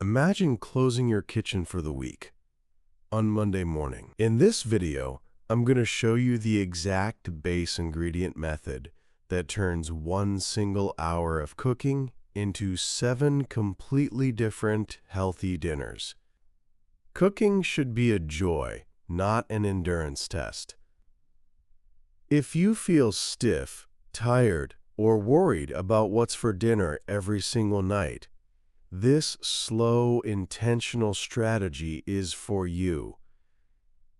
Imagine closing your kitchen for the week on Monday morning. In this video, I'm going to show you the exact base ingredient method that turns one single hour of cooking into 7 completely different healthy dinners. Cooking should be a joy, not an endurance test. If you feel stiff, tired, or worried about what's for dinner every single night, this slow, intentional strategy is for you.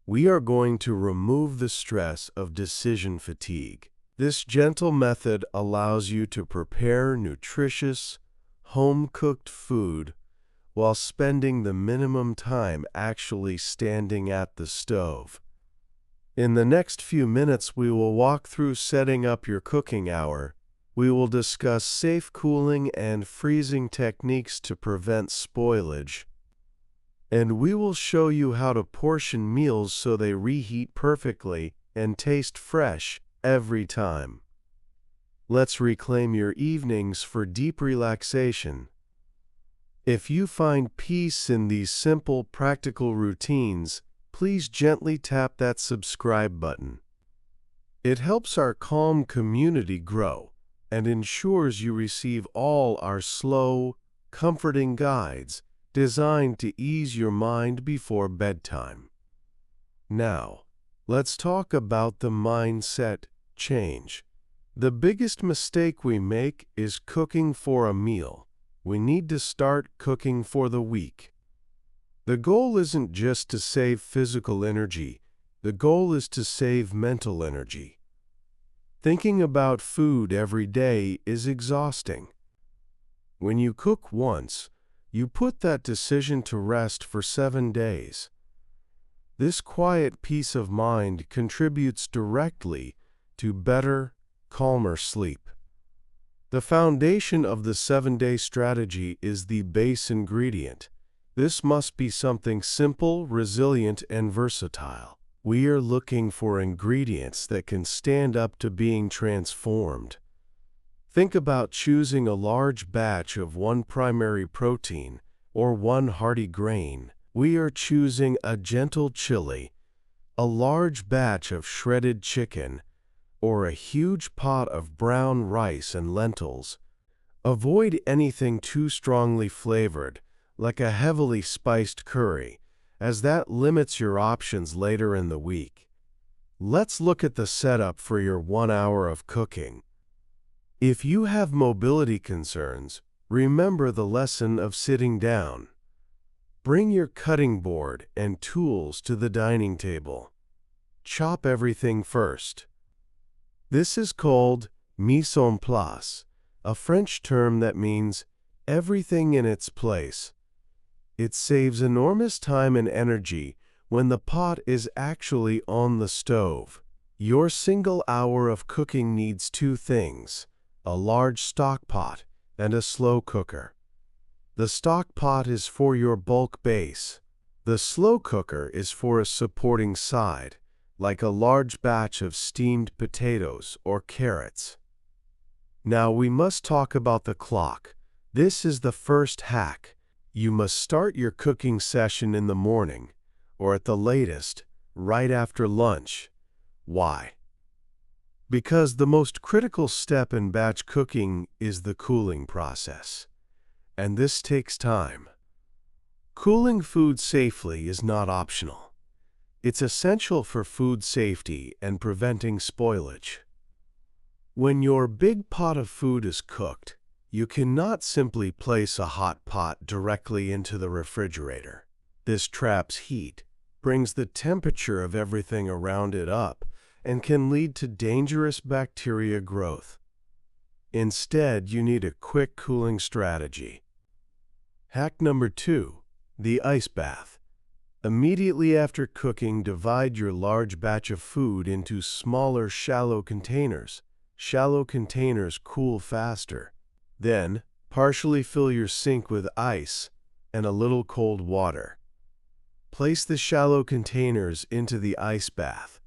We are going to remove the stress of decision fatigue. This gentle method allows you to prepare nutritious, home-cooked food while spending the minimum time actually standing at the stove. In the next few minutes, we will walk through setting up your cooking hour. We will discuss safe cooling and freezing techniques to prevent spoilage. And we will show you how to portion meals so they reheat perfectly and taste fresh every time. Let's reclaim your evenings for deep relaxation. If you find peace in these simple, practical routines, please gently tap that subscribe button. It helps our calm community grow and ensures you receive all our slow, comforting guides designed to ease your mind before bedtime. Now, let's talk about the mindset change. The biggest mistake we make is cooking for a meal. We need to start cooking for the week. The goal isn't just to save physical energy. The goal is to save mental energy. Thinking about food every day is exhausting. When you cook once, you put that decision to rest for 7 days. This quiet peace of mind contributes directly to better, calmer sleep. The foundation of the 7-day strategy is the base ingredient. This must be something simple, resilient, and versatile. We are looking for ingredients that can stand up to being transformed. Think about choosing a large batch of one primary protein or one hearty grain. We are choosing a gentle chili, a large batch of shredded chicken, or a huge pot of brown rice and lentils. Avoid anything too strongly flavored, like a heavily spiced curry, as that limits your options later in the week. Let's look at the setup for your 1 hour of cooking. If you have mobility concerns, remember the lesson of sitting down. Bring your cutting board and tools to the dining table. Chop everything first. This is called mise en place, a French term that means everything in its place. It saves enormous time and energy when the pot is actually on the stove. Your single hour of cooking needs 2 things: a large stock pot and a slow cooker. The stock pot is for your bulk base. The slow cooker is for a supporting side, like a large batch of steamed potatoes or carrots. Now we must talk about the clock. This is the first hack. You must start your cooking session in the morning, or at the latest, right after lunch. Why? Because the most critical step in batch cooking is the cooling process, and this takes time. Cooling food safely is not optional. It's essential for food safety and preventing spoilage. When your big pot of food is cooked, you cannot simply place a hot pot directly into the refrigerator. This traps heat, brings the temperature of everything around it up, and can lead to dangerous bacteria growth. Instead, you need a quick cooling strategy. Hack number 2, the ice bath. Immediately after cooking, divide your large batch of food into smaller, shallow containers. Shallow containers cool faster. Then, partially fill your sink with ice and a little cold water. Place the shallow containers into the ice bath.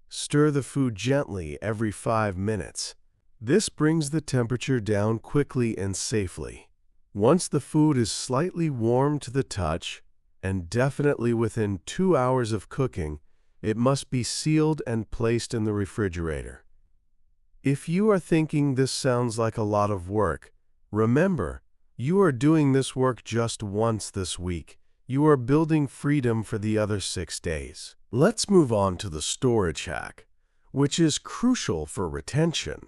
Stir the food gently every 5 minutes. This brings the temperature down quickly and safely. Once the food is slightly warm to the touch, and definitely within 2 hours of cooking, it must be sealed and placed in the refrigerator. If you are thinking this sounds like a lot of work, remember, you are doing this work just once this week. You are building freedom for the other 6 days. Let's move on to the storage hack, which is crucial for retention.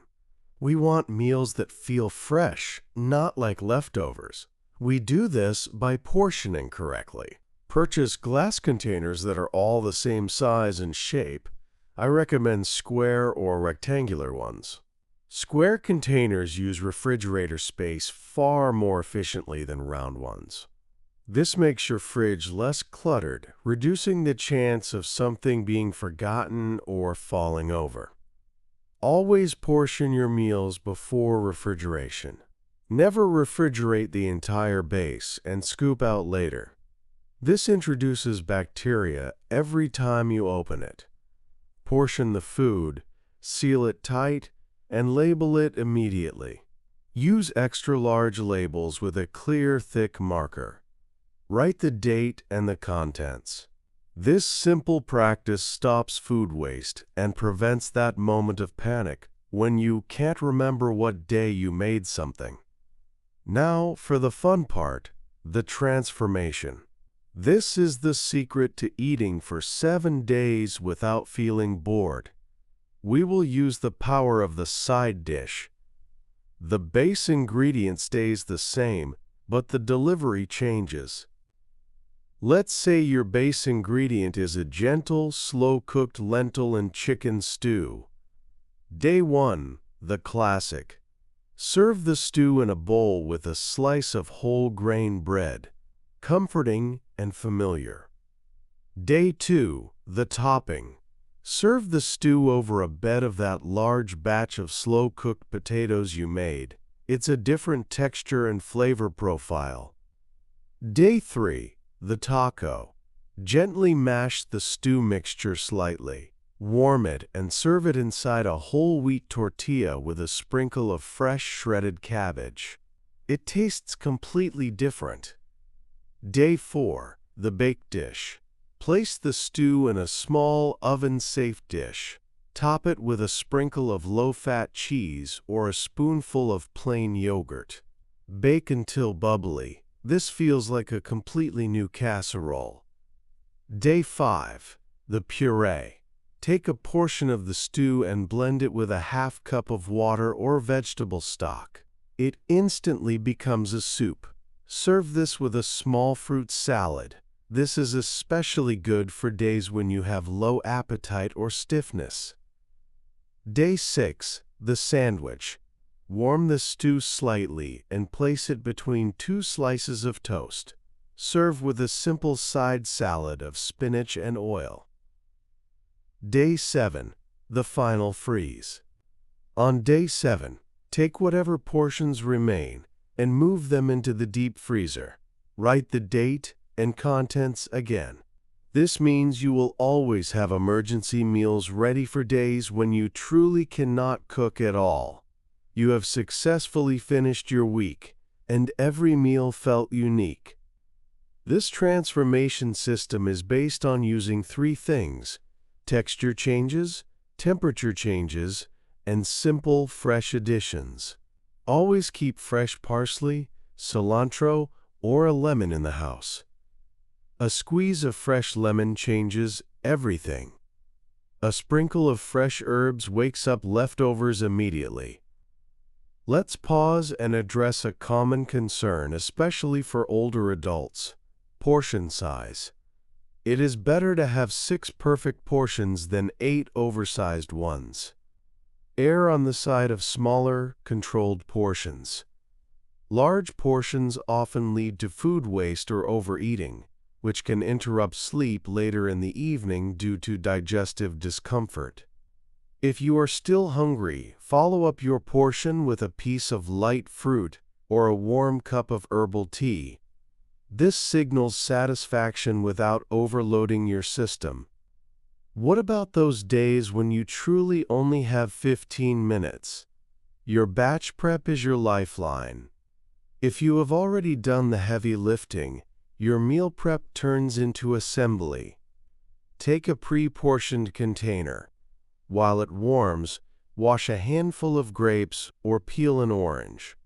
We want meals that feel fresh, not like leftovers. We do this by portioning correctly. Purchase glass containers that are all the same size and shape. I recommend square or rectangular ones. Square containers use refrigerator space far more efficiently than round ones. This makes your fridge less cluttered, reducing the chance of something being forgotten or falling over. Always portion your meals before refrigeration. Never refrigerate the entire base and scoop out later. This introduces bacteria every time you open it. Portion the food, seal it tight, and label it immediately. Use extra large labels with a clear, thick marker. Write the date and the contents. This simple practice stops food waste and prevents that moment of panic when you can't remember what day you made something. Now for the fun part, the transformation. This is the secret to eating for 7 days without feeling bored. We will use the power of the side dish. The base ingredient stays the same, but the delivery changes. Let's say your base ingredient is a gentle, slow-cooked lentil and chicken stew. Day 1, the classic. Serve the stew in a bowl with a slice of whole grain bread. Comforting and familiar. Day 2, the topping. Serve the stew over a bed of that large batch of slow-cooked potatoes you made. It's a different texture and flavor profile. Day 3, the taco. Gently mash the stew mixture slightly. Warm it and serve it inside a whole wheat tortilla with a sprinkle of fresh shredded cabbage. It tastes completely different. Day 4, the baked dish. Place the stew in a small oven-safe dish. Top it with a sprinkle of low-fat cheese or a spoonful of plain yogurt. Bake until bubbly. This feels like a completely new casserole. Day 5, the puree. Take a portion of the stew and blend it with a half cup of water or vegetable stock. It instantly becomes a soup. Serve this with a small fruit salad. This is especially good for days when you have low appetite or stiffness. Day 6, the sandwich. Warm the stew slightly and place it between 2 slices of toast. Serve with a simple side salad of spinach and oil. Day 7, the final freeze. On day 7, take whatever portions remain and move them into the deep freezer. Write the date and contents again. This means you will always have emergency meals ready for days when you truly cannot cook at all. You have successfully finished your week, and every meal felt unique. This transformation system is based on using 3 things: texture changes, temperature changes, and simple, fresh additions. Always keep fresh parsley, cilantro, or a lemon in the house. A squeeze of fresh lemon changes everything. A sprinkle of fresh herbs wakes up leftovers immediately. Let's pause and address a common concern, especially for older adults: portion size. It is better to have 6 perfect portions than 8 oversized ones. Err on the side of smaller, controlled portions. Large portions often lead to food waste or overeating, which can interrupt sleep later in the evening due to digestive discomfort. If you are still hungry, follow up your portion with a piece of light fruit or a warm cup of herbal tea. This signals satisfaction without overloading your system. What about those days when you truly only have 15 minutes? Your batch prep is your lifeline. If you have already done the heavy lifting, your meal prep turns into assembly. Take a pre-portioned container. While it warms, wash a handful of grapes or peel an orange.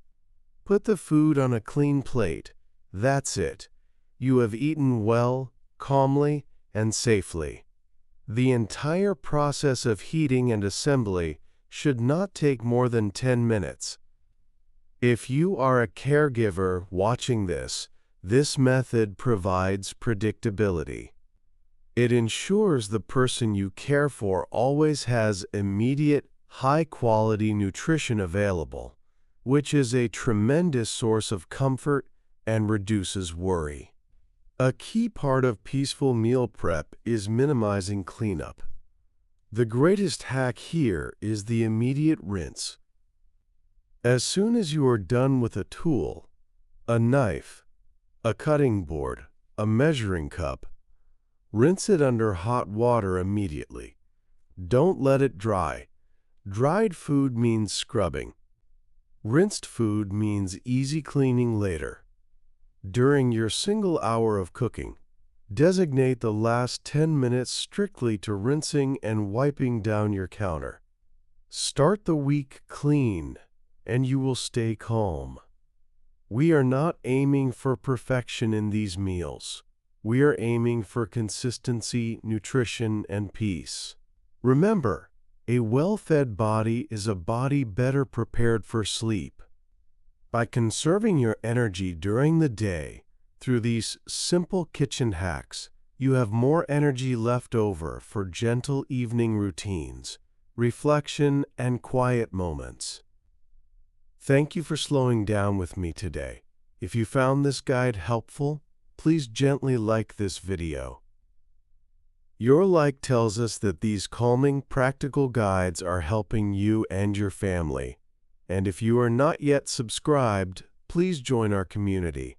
Put the food on a clean plate. That's it. You have eaten well, calmly, and safely. The entire process of heating and assembly should not take more than 10 minutes. If you are a caregiver watching this method provides predictability. It ensures the person you care for always has immediate, high-quality nutrition available, which is a tremendous source of comfort and reduces worry. A key part of peaceful meal prep is minimizing cleanup. The greatest hack here is the immediate rinse. As soon as you are done with a tool, a knife, a cutting board, a measuring cup, rinse it under hot water immediately. Don't let it dry. Dried food means scrubbing. Rinsed food means easy cleaning later. During your single hour of cooking, designate the last 10 minutes strictly to rinsing and wiping down your counter. Start the week clean, and you will stay calm. We are not aiming for perfection in these meals. We are aiming for consistency, nutrition, and peace. Remember, a well-fed body is a body better prepared for sleep. By conserving your energy during the day through these simple kitchen hacks, you have more energy left over for gentle evening routines, reflection, and quiet moments. Thank you for slowing down with me today. If you found this guide helpful, please gently like this video. Your like tells us that these calming, practical guides are helping you and your family. And if you are not yet subscribed, please join our community.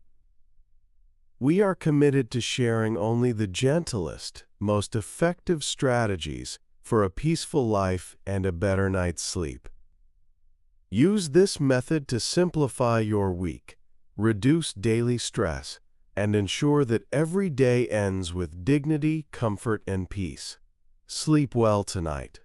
We are committed to sharing only the gentlest, most effective strategies for a peaceful life and a better night's sleep. Use this method to simplify your week, reduce daily stress, and ensure that every day ends with dignity, comfort, and peace. Sleep well tonight.